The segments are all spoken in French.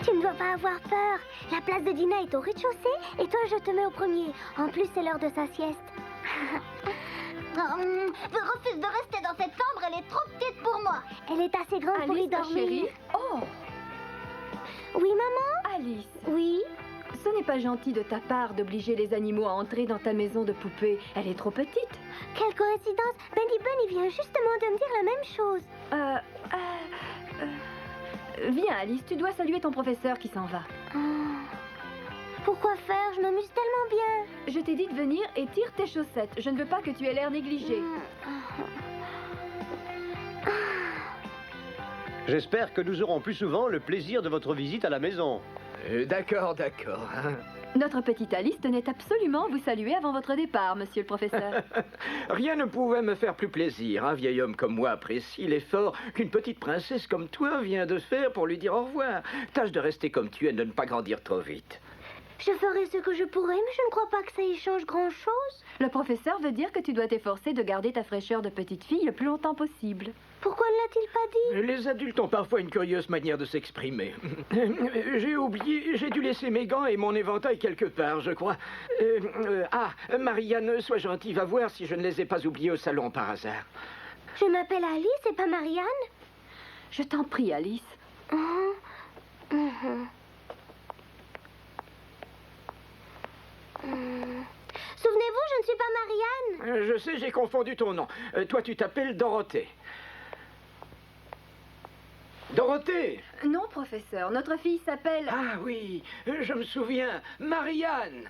Tu ne dois pas avoir peur. La place de Dina est au rez-de-chaussée et toi, je te mets au premier. En plus, c'est l'heure de sa sieste. Je refuse de rester dans cette chambre, elle est trop petite pour moi. Elle est assez grande pour y Alice, ma dormir. chérie. Oh, Oui, maman? Alice, Oui. ce n'est pas gentil de ta part d'obliger les animaux à entrer dans ta maison de poupée. Elle est trop petite. Quelle coïncidence. Benny Bunny vient justement de me dire la même chose. Viens, Alice, tu dois saluer ton professeur qui s'en va. Ah. Pourquoi faire? Je m'amuse tellement bien. Je t'ai dit de venir et tire tes chaussettes. Je ne veux pas que tu aies l'air négligé. J'espère que nous aurons plus souvent le plaisir de votre visite à la maison. D'accord, d'accord. Notre petite Alice tenait absolument à vous saluer avant votre départ, monsieur le professeur. Rien ne pouvait me faire plus plaisir. Un vieil homme comme moi apprécie l'effort qu'une petite princesse comme toi vient de faire pour lui dire au revoir. Tâche de rester comme tu es et de ne pas grandir trop vite. Je ferai ce que je pourrai, mais je ne crois pas que ça y change grand-chose. Le professeur veut dire que tu dois t'efforcer de garder ta fraîcheur de petite fille le plus longtemps possible. Pourquoi ne l'a-t-il pas dit? Les adultes ont parfois une curieuse manière de s'exprimer. J'ai oublié, j'ai dû laisser mes gants et mon éventail quelque part, je crois. Marianne, sois gentille, va voir si je ne les ai pas oubliés au salon par hasard. Je m'appelle Alice et pas Marianne. Je t'en prie, Alice. Souvenez-vous, je ne suis pas Marianne. Je sais, j'ai confondu ton nom. Toi, tu t'appelles Dorothée. Dorothée! Non, professeur, notre fille s'appelle... Ah oui, je me souviens, Marianne.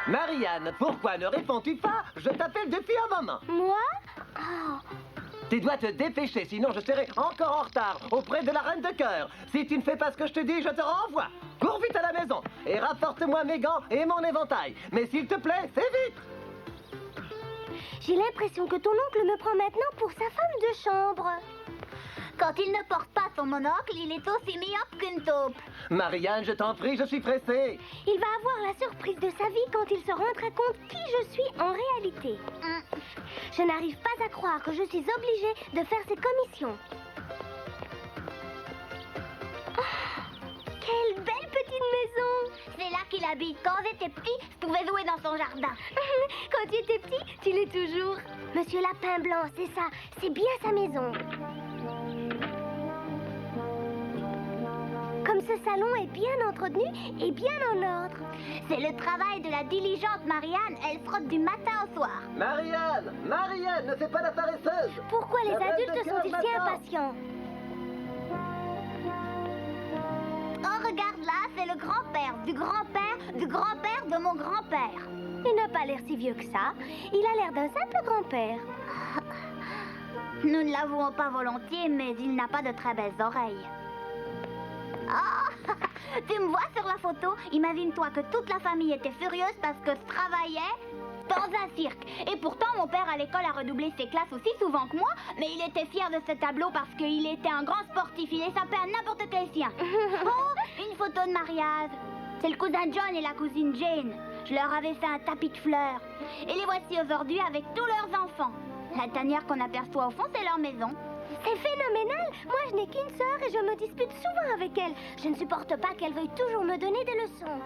Marianne, pourquoi ne réponds-tu pas? Je t'appelle depuis un moment. Moi? Oh. Tu dois te dépêcher, sinon je serai encore en retard auprès de la reine de cœur. Si tu ne fais pas ce que je te dis, je te renvoie. Cours vite à la maison et rapporte-moi mes gants et mon éventail. Mais s'il te plaît, fais vite. J'ai l'impression que ton oncle me prend maintenant pour sa femme de chambre. Quand il ne porte pas son monocle, il est aussi myope qu'une taupe. Marianne, je t'en prie, je suis pressé. Il va avoir la surprise de sa vie quand il se rendra compte qui je suis en réalité. Je n'arrive pas à croire que je suis obligée de faire ces commissions. Oh, quelle belle petite maison! C'est là qu'il habite. Quand j'étais petit, je pouvais jouer dans son jardin. Quand tu étais petit, tu l'es toujours. Monsieur Lapin Blanc, c'est ça. C'est bien sa maison. Comme ce salon est bien entretenu et bien en ordre. C'est le travail de la diligente Marianne. Elle frotte du matin au soir. Marianne, Marianne, ne fais pas la paresseuse. Pourquoi les La reine adultes de cœur sont-ils si m'attend. impatients? Oh, regarde là, c'est le grand-père du grand-père du grand-père de mon grand-père. Il n'a pas l'air si vieux que ça. Il a l'air d'un simple grand-père. Nous ne l'avouons pas volontiers, mais il n'a pas de très belles oreilles. Oh, tu me vois sur la photo? Imagine-toi que toute la famille était furieuse parce que je travaillais dans un cirque. Et pourtant, mon père à l'école a redoublé ses classes aussi souvent que moi, mais il était fier de ce tableau parce qu'il était un grand sportif. Il échappait à n'importe quel sien. Oh, une photo de mariage. C'est le cousin John et la cousine Jane. Je leur avais fait un tapis de fleurs. Et les voici aujourd'hui avec tous leurs enfants. La tanière qu'on aperçoit au fond, c'est leur maison. C'est phénoménal. Moi, je n'ai qu'une sœur et je me dispute souvent avec elle. Je ne supporte pas qu'elle veuille toujours me donner des leçons.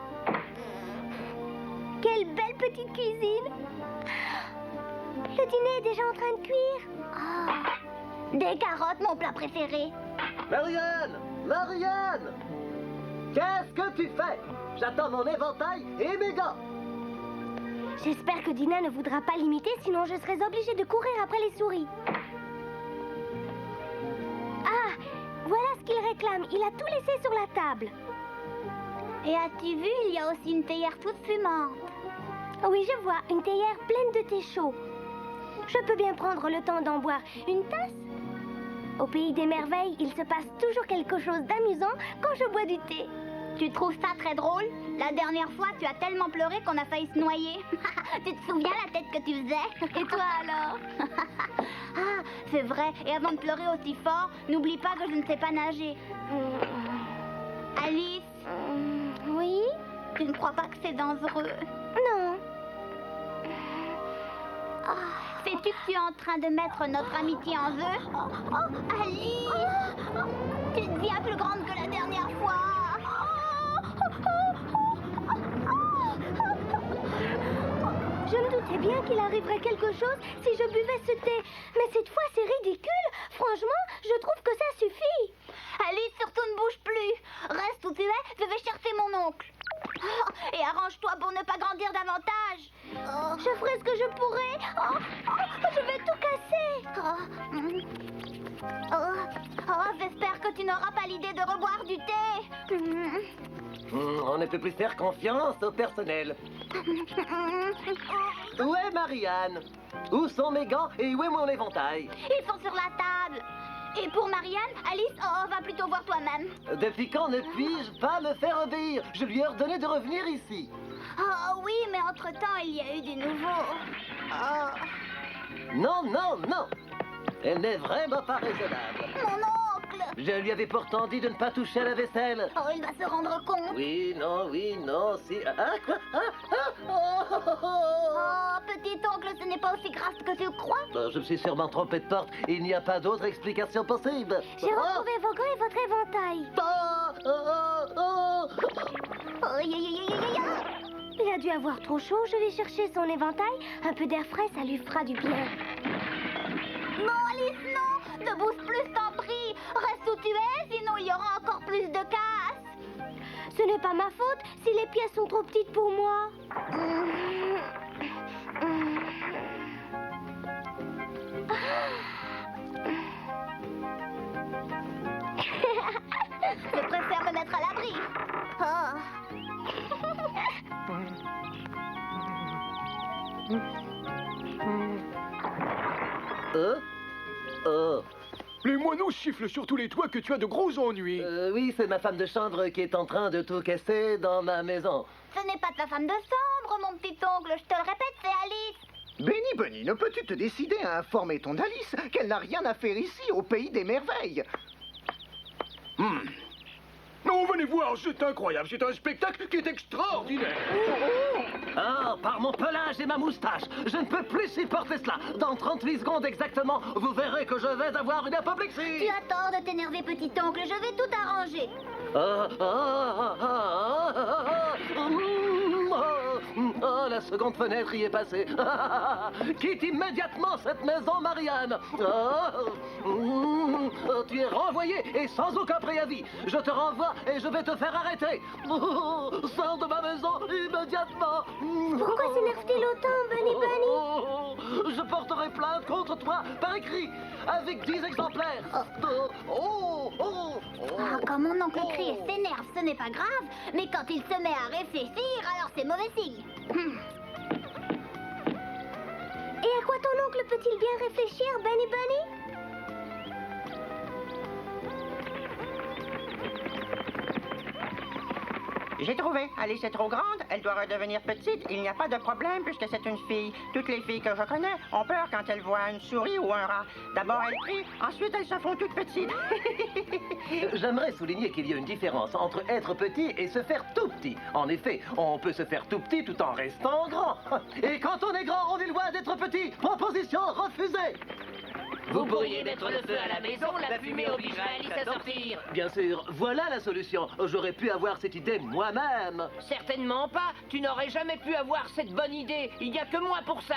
Quelle belle petite cuisine. Le dîner est déjà en train de cuire. Oh, des carottes, mon plat préféré. Marianne, Marianne, qu'est-ce que tu fais? J'attends mon éventail et mes gants. J'espère que Dina ne voudra pas l'imiter, sinon je serais obligée de courir après les souris. Ah, voilà ce qu'il réclame. Il a tout laissé sur la table. Et as-tu vu, il y a aussi une théière toute fumante. Oui, je vois, une théière pleine de thé chaud. Je peux bien prendre le temps d'en boire une tasse. Au pays des merveilles, il se passe toujours quelque chose d'amusant quand je bois du thé. Tu trouves ça très drôle? La dernière fois, tu as tellement pleuré qu'on a failli se noyer. Tu te souviens la tête que tu faisais? Et toi alors? Ah, c'est vrai. Et avant de pleurer aussi fort, n'oublie pas que je ne sais pas nager. Alice? Oui? Tu ne crois pas que c'est dangereux? Non. Sais-tu que tu es en train de mettre notre amitié en jeu? Oh, Alice! Tu deviens plus grande que la dernière fois. Je me doutais bien qu'il arriverait quelque chose si je buvais ce thé. Mais cette fois, c'est ridicule. Franchement, je trouve que ça suffit. Alice, surtout ne bouge plus. Reste où tu es, je vais chercher mon oncle. Et arrange-toi pour ne pas grandir davantage. Je ferai ce que je pourrai. Je vais tout casser. J'espère que tu n'auras pas l'idée de reboire du thé. On ne peut plus faire confiance au personnel. Où est Marianne? Où sont mes gants et où est mon éventail? Ils sont sur la table. Et pour Marianne, Alice, va plutôt voir toi-même. Depuis quand ne puis-je pas me faire obéir? Je lui ai ordonné de revenir ici. Oh oui, mais entre-temps, il y a eu du nouveau. Non, non, non. Elle n'est vraiment pas raisonnable. Mon oncle! Je lui avais pourtant dit de ne pas toucher à la vaisselle. Oh, il va se rendre compte. Oui, non, si... Ah, quoi? Oh, petit oncle, ce n'est pas aussi grave que tu le crois. Je me suis sûrement trompé de porte. Il n'y a pas d'autre explication possible. J'ai retrouvé vos gants et votre éventail. Il a dû avoir trop chaud. Je vais chercher son éventail. Un peu d'air frais, ça lui fera du bien. Non, Alice, non! Ne bouge plus, t'en prie! Reste où tu es, sinon il y aura encore plus de casse! Ce n'est pas ma faute si les pièces sont trop petites pour moi. Je préfère me mettre à l'abri. Les moineaux sifflent sur tous les toits que tu as de gros ennuis. Oui, c'est ma femme de chambre qui est en train de tout casser dans ma maison. Ce n'est pas ta femme de chambre, mon petit oncle, je te le répète, c'est Alice. Benny Bunny, ne peux-tu te décider à informer ton Alice qu'elle n'a rien à faire ici, au pays des merveilles? Non, venez voir, c'est incroyable, c'est un spectacle qui est extraordinaire. Ah, par mon pelage et ma moustache, je ne peux plus supporter cela. Dans 38 secondes exactement, vous verrez que je vais avoir une apoplexie. Tu as tort de t'énerver, petit oncle, je vais tout arranger. La seconde fenêtre y est passée. Quitte immédiatement cette maison, Marianne. Tu es renvoyé et sans aucun préavis. Je te renvoie et je vais te faire arrêter. Sors de ma maison immédiatement. Pourquoi s'énerve-t-il autant, Bunny Bunny? Je porterai plainte contre toi par écrit, avec 10 exemplaires. Quand mon oncle crie et s'énerve, ce n'est pas grave, mais quand il se met à réfléchir, alors c'est mauvais signe. Et à quoi ton oncle peut-il bien réfléchir, Bunny Bunny? J'ai trouvé. Alice est trop grande, elle doit redevenir petite. Il n'y a pas de problème puisque c'est une fille. Toutes les filles que je connais ont peur quand elles voient une souris ou un rat. D'abord elles crient, ensuite elles se font toutes petites. J'aimerais souligner qu'il y a une différence entre être petit et se faire tout petit. En effet, on peut se faire tout petit tout en restant grand. Et quand on est grand, on est loin d'être petit. Proposition refusée. Vous pourriez mettre le feu à la maison, la fumée obligera Alice à sortir. Bien sûr, voilà la solution. J'aurais pu avoir cette idée moi-même. Certainement pas. Tu n'aurais jamais pu avoir cette bonne idée. Il n'y a que moi pour ça.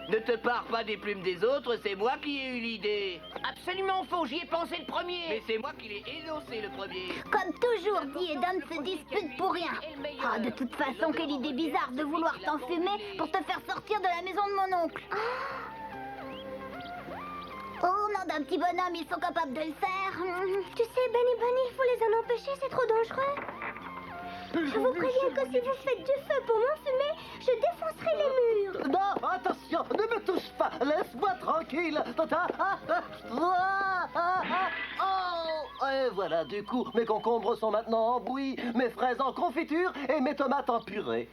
Ne te pare pas des plumes des autres, c'est moi qui ai eu l'idée. Absolument faux, j'y ai pensé le premier. Mais c'est moi qui l'ai énoncé le premier. Comme toujours, Dee et Don se disputent pour rien. Ah, de toute façon, quelle idée bizarre de vouloir t'enfumer pour te faire sortir de la maison de mon oncle. Oh, nom d'un petit bonhomme, ils sont capables de le faire. Tu sais, Bunny Bunny, il faut les en empêcher, c'est trop dangereux. Je vous préviens que si vous faites du feu pour m'enfumer, je défoncerai les murs. Non, attention, ne me touche pas. Laisse-moi tranquille. Et voilà, du coup, mes concombres sont maintenant en bouillie, mes fraises en confiture et mes tomates en purée.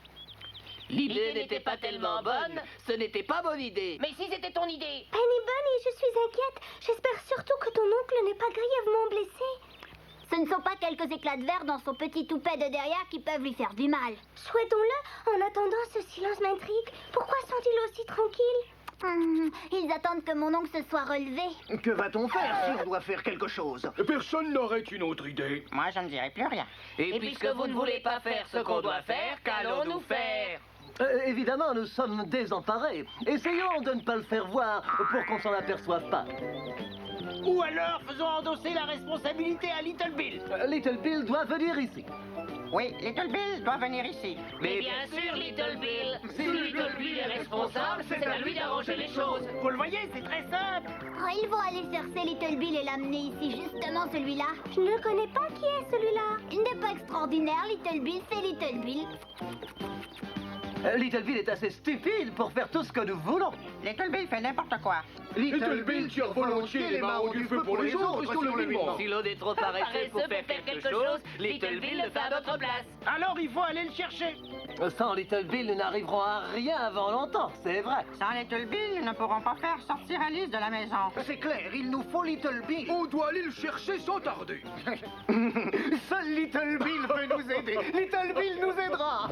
L'idée n'était pas tellement bonne, ce n'était pas bonne idée. Mais si c'était ton idée. Bunny Bunny, je suis inquiète. J'espère surtout que ton oncle n'est pas grièvement blessé. Ce ne sont pas quelques éclats de verre dans son petit toupet de derrière qui peuvent lui faire du mal. Souhaitons-le. En attendant, ce silence m'intrigue. Pourquoi sont-ils aussi tranquilles? Ils attendent que mon oncle se soit relevé. Que va-t-on faire si on doit faire quelque chose? Personne n'aurait une autre idée. Moi, je ne dirai plus rien. Et puisque vous ne voulez pas faire ce qu'on doit faire, qu'allons-nous faire? Évidemment, nous sommes désemparés. Essayons de ne pas le faire voir pour qu'on s'en aperçoive pas. Ou alors, faisons endosser la responsabilité à Little Bill. Little Bill doit venir ici. Oui, Little Bill doit venir ici. Mais bien sûr, Little Bill. Si Little Bill est responsable, c'est à lui d'arranger les choses. Vous le voyez, c'est très simple. Oh, ils vont aller chercher Little Bill et l'amener ici, justement celui-là. Je ne connais pas qui est celui-là. Il n'est pas extraordinaire, Little Bill, c'est Little Bill. Little Bill est assez stupide pour faire tout ce que nous voulons. Little Bill fait n'importe quoi. Little Bill tire volontiers les marrons du feu pour les autres sur le piment. Si l'on est trop paresseux pour faire quelque chose, Little Bill le fait à notre place. Alors, il faut aller le chercher. Sans Little Bill, nous n'arriverons à rien avant longtemps, c'est vrai. Sans Little Bill, nous ne pourrons pas faire sortir Alice de la maison. C'est clair, il nous faut Little Bill. On doit aller le chercher sans tarder. Seul Little Bill peut nous aider. Little Bill nous aidera.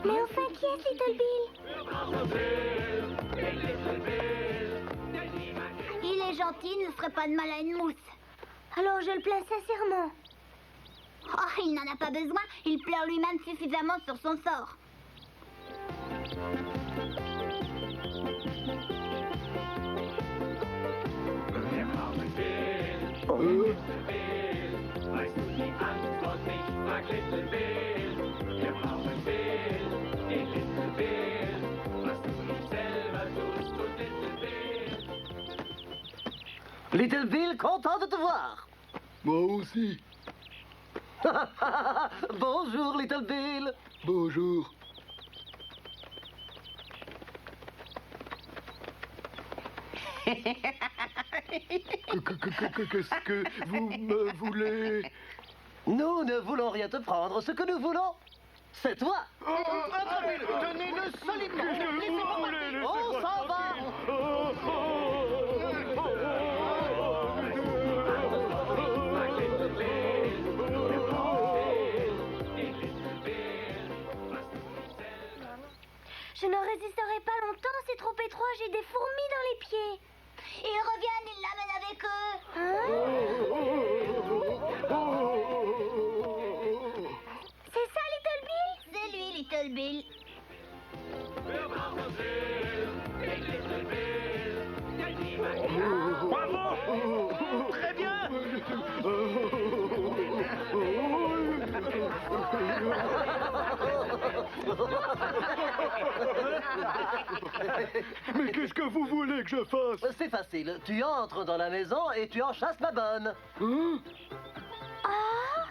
Mais au fait, qui est Little Bill? Il est gentil, il ne ferait pas de mal à une mousse. Alors je le place sincèrement. Oh, il n'en a pas besoin, il pleure lui-même suffisamment sur son sort. Little Bill, content de te voir. Moi aussi. Bonjour, Little Bill. Bonjour. Qu'est-ce que vous me voulez? Nous ne voulons rien te prendre. Ce que nous voulons, c'est toi. Tenez-le solidement. Laissez-moi partir. On s'en va. Je ne résisterai pas longtemps, c'est trop étroit, j'ai des fourmis dans les pieds. Ils reviennent, ils l'amènent avec eux. C'est ça, Little Bill? C'est lui, Little Bill. Bravo. Très bien. Mais qu'est-ce que vous voulez que je fasse? C'est facile. Tu entres dans la maison et tu en chasses ma bonne. Hein? Ah!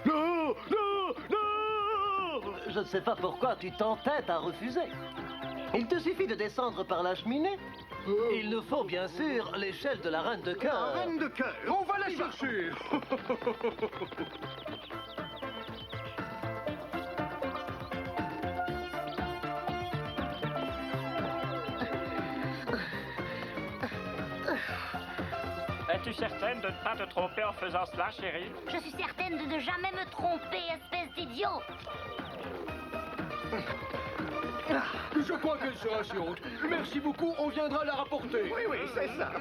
Non, non, non! Je ne sais pas pourquoi tu t'entêtes à refuser. Il te suffit de descendre par la cheminée. Il nous faut bien sûr l'échelle de la reine de La cœur. reine de cœur. On va la chercher. Es-tu certaine de ne pas te tromper en faisant cela, chérie? Je suis certaine de ne jamais me tromper, espèce d'idiot. Je crois qu'elle sera chiante. Merci beaucoup, on viendra la rapporter. Oui, oui, c'est ça.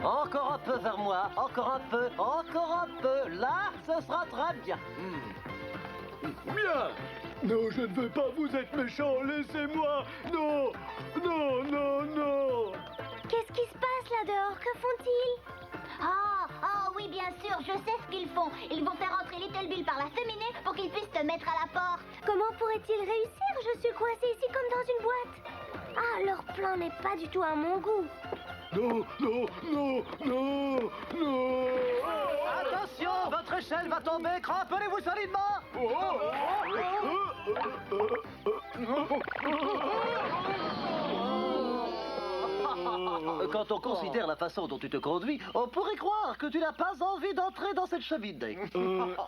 Encore un peu vers moi, encore un peu, encore un peu. Là, ce sera très bien. Bien. Non, je ne veux pas, vous êtes méchant, laissez-moi. Non, non, non, non. Qu'est-ce qui se passe là dehors? Que font-ils? Ah oui, bien sûr, je sais ce qu'ils font. Ils vont faire entrer Little Bill par la cheminée pour qu'il puisse te mettre à la porte. Comment pourraient-ils réussir? Je suis coincée ici comme dans une boîte. Ah, leur plan n'est pas du tout à mon goût. non, non, non, non, non. Attention, votre échelle va tomber, cramponnez-vous solidement. Quand on considère la façon dont tu te conduis, on pourrait croire que tu n'as pas envie d'entrer dans cette cheminée.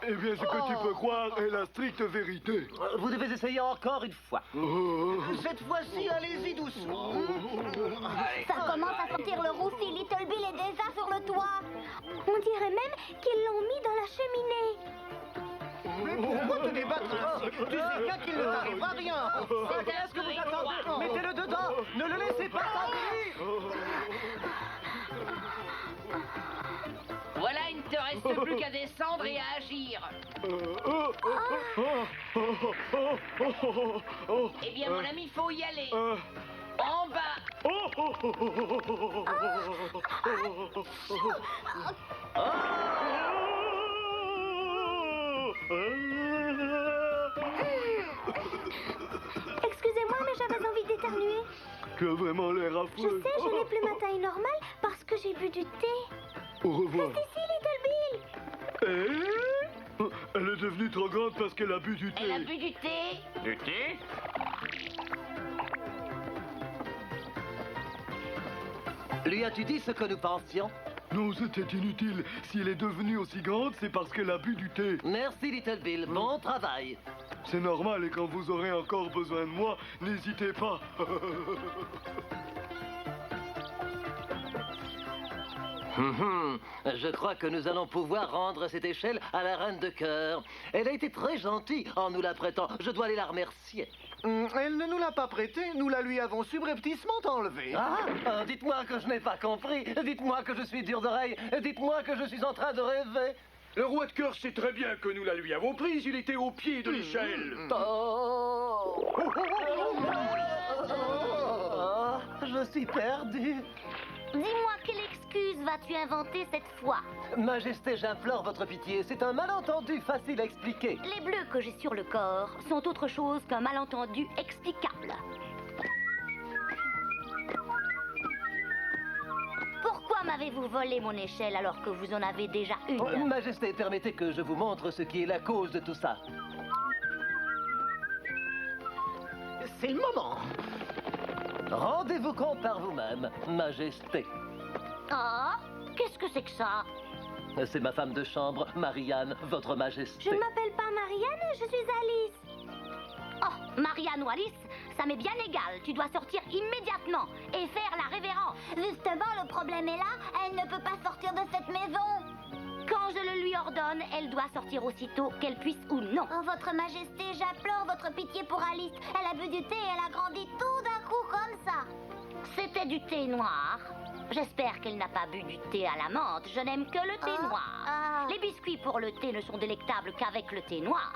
Eh bien, ce que tu peux croire est la stricte vérité. Vous devez essayer encore une fois. Cette fois-ci, allez-y doucement. Ça commence à sentir le roussi. Little Bill est déjà sur le toit. On dirait même qu'ils l'ont mis dans la cheminée. Pourquoi te débattre ainsi? Tu sais bien qu'il ne t'arrivera rien. Qu'est-ce que vous attendez? Mettez-le dedans. Ne le laissez pas s'enfuir. Voilà, il ne te reste plus qu'à descendre et à agir. Eh bien, mon ami, faut y aller. En bas. Excusez-moi, mais j'avais envie d'éternuer. Tu as vraiment l'air Je affreux. sais, je n'ai plus ma taille normale parce que j'ai bu du thé. Au revoir. Reste ici, Little Bill. Elle est devenue trop grande parce qu'elle a bu du thé. Elle a bu du thé. Du thé? Lui as-tu dit ce que nous pensions? Non, c'était inutile. Si elle est devenue aussi grande, c'est parce qu'elle a bu du thé. Merci, Little Bill. Bon travail. C'est normal et quand vous aurez encore besoin de moi, n'hésitez pas. Je crois que nous allons pouvoir rendre cette échelle à la reine de cœur. Elle a été très gentille en nous la prêtant. Je dois aller la remercier. Elle ne nous l'a pas prêtée, nous la lui avons subrepticement enlevée. Dites-moi que je n'ai pas compris. Dites-moi que je suis dur d'oreille. Dites-moi que je suis en train de rêver. Le roi de cœur sait très bien que nous la lui avons prise. Il était au pied de l'échelle. Je suis perdu. Dis-moi, quelle excuse vas-tu inventer cette fois? Majesté, j'implore votre pitié. C'est un malentendu facile à expliquer. Les bleus que j'ai sur le corps sont autre chose qu'un malentendu explicable. Pourquoi m'avez-vous volé mon échelle alors que vous en avez déjà une? Majesté, permettez que je vous montre ce qui est la cause de tout ça. C'est le moment. Rendez-vous compte par vous-même, Majesté. Ah, qu'est-ce que c'est que ça? C'est ma femme de chambre, Marianne, votre Majesté. Je ne m'appelle pas Marianne, je suis Alice. Oh, Marianne ou Alice, ça m'est bien égal. Tu dois sortir immédiatement et faire la révérence. Justement, le problème est là. Elle ne peut pas sortir de cette maison. Quand je le lui ordonne, elle doit sortir aussitôt, qu'elle puisse ou non. Oh, votre Majesté, j'implore votre pitié pour Alice. Elle a bu du thé et elle a grandi tout d'un coup comme ça. C'était du thé noir. J'espère qu'elle n'a pas bu du thé à la menthe. Je n'aime que le thé noir. Les biscuits pour le thé ne sont délectables qu'avec le thé noir.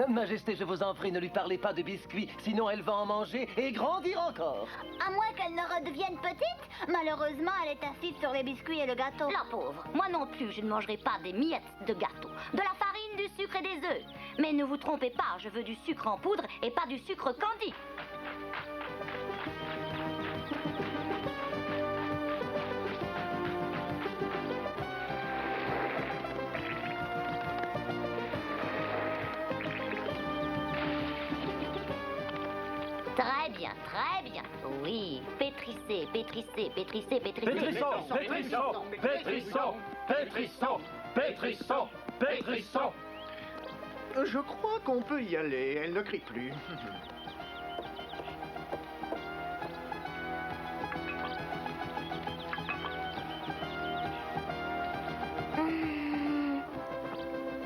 Majesté, je vous en prie, ne lui parlez pas de biscuits, sinon elle va en manger et grandir encore. À moins qu'elle ne redevienne petite. Malheureusement, elle est assise sur les biscuits et le gâteau. La pauvre. Moi non plus, je ne mangerai pas des miettes de gâteau. De la farine, du sucre et des œufs. Mais ne vous trompez pas, je veux du sucre en poudre et pas du sucre candy. Très bien, très bien. Oui, pétrissez, pétrissez, pétrissez, pétrissez. Pétrissons, pétrissons, pétrissons, pétrissons, pétrissons, pétrissons. Je crois qu'on peut y aller, elle ne crie plus.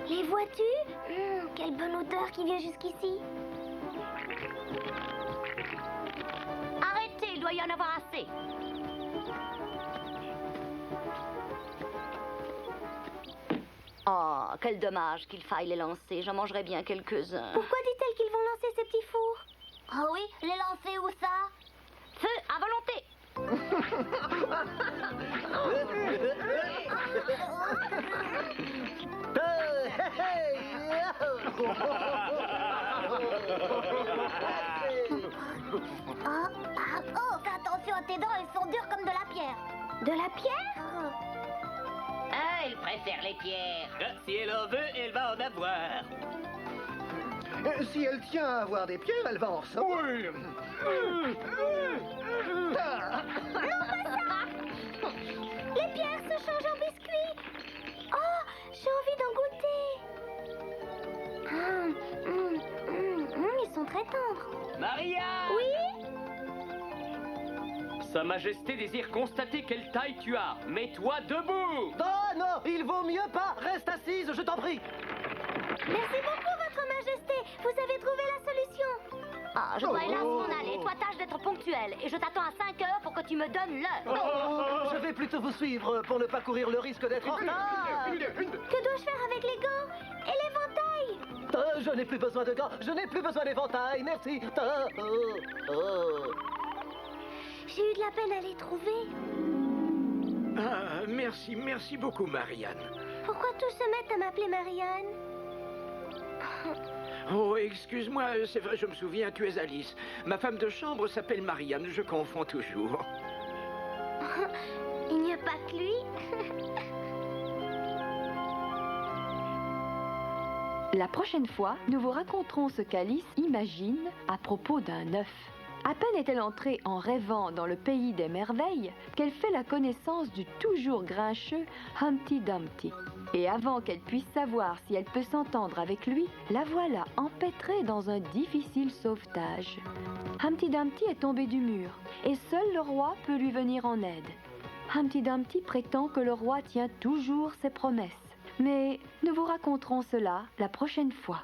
Les vois-tu? Quelle bonne odeur qui vient jusqu'ici. Arrêtez, il doit y en avoir assez. Oh, quel dommage qu'il faille les lancer. J'en mangerais bien quelques-uns. Pourquoi dit-elle qu'ils vont lancer ces petits fours? Ah oui, les lancer où ça? Feu à volonté. Fais attention à tes dents, elles sont dures comme de la pierre. De la pierre? Ah, elle préfère les pierres. Si elle en veut, elle va en avoir. Si elle tient à avoir des pierres, elle va en recevoir. Non, pas ça! Les pierres se changent en biscuits. Oh, j'ai envie d'en goûter. Ils sont très tendres. Maria! Oui? Sa Majesté désire constater quelle taille tu as. Mets-toi debout! Oh non, il vaut mieux pas. Reste assise, je t'en prie. Merci beaucoup, Votre Majesté. Vous avez trouvé la solution. Ah, je dois hélas m'en aller. Toi, tâche d'être ponctuel. Et je t'attends à 5 heures pour que tu me donnes l'heure. Oh, je vais plutôt vous suivre pour ne pas courir le risque d'être en retard. Que dois-je faire avec les gants et l'éventail? Je n'ai plus besoin de gants, je n'ai plus besoin d'éventail, merci. J'ai eu de la peine à les trouver. Ah, merci beaucoup, Marianne. Pourquoi tous se mettent à m'appeler Marianne? Oh, excuse-moi, c'est vrai, je me souviens, tu es Alice. Ma femme de chambre s'appelle Marianne, je confonds toujours. Il n'y a pas que lui. La prochaine fois, nous vous raconterons ce qu'Alice imagine à propos d'un œuf. À peine est-elle entrée en rêvant dans le pays des merveilles qu'elle fait la connaissance du toujours grincheux Humpty Dumpty. Et avant qu'elle puisse savoir si elle peut s'entendre avec lui, la voilà empêtrée dans un difficile sauvetage. Humpty Dumpty est tombé du mur et seul le roi peut lui venir en aide. Humpty Dumpty prétend que le roi tient toujours ses promesses. Mais nous vous raconterons cela la prochaine fois.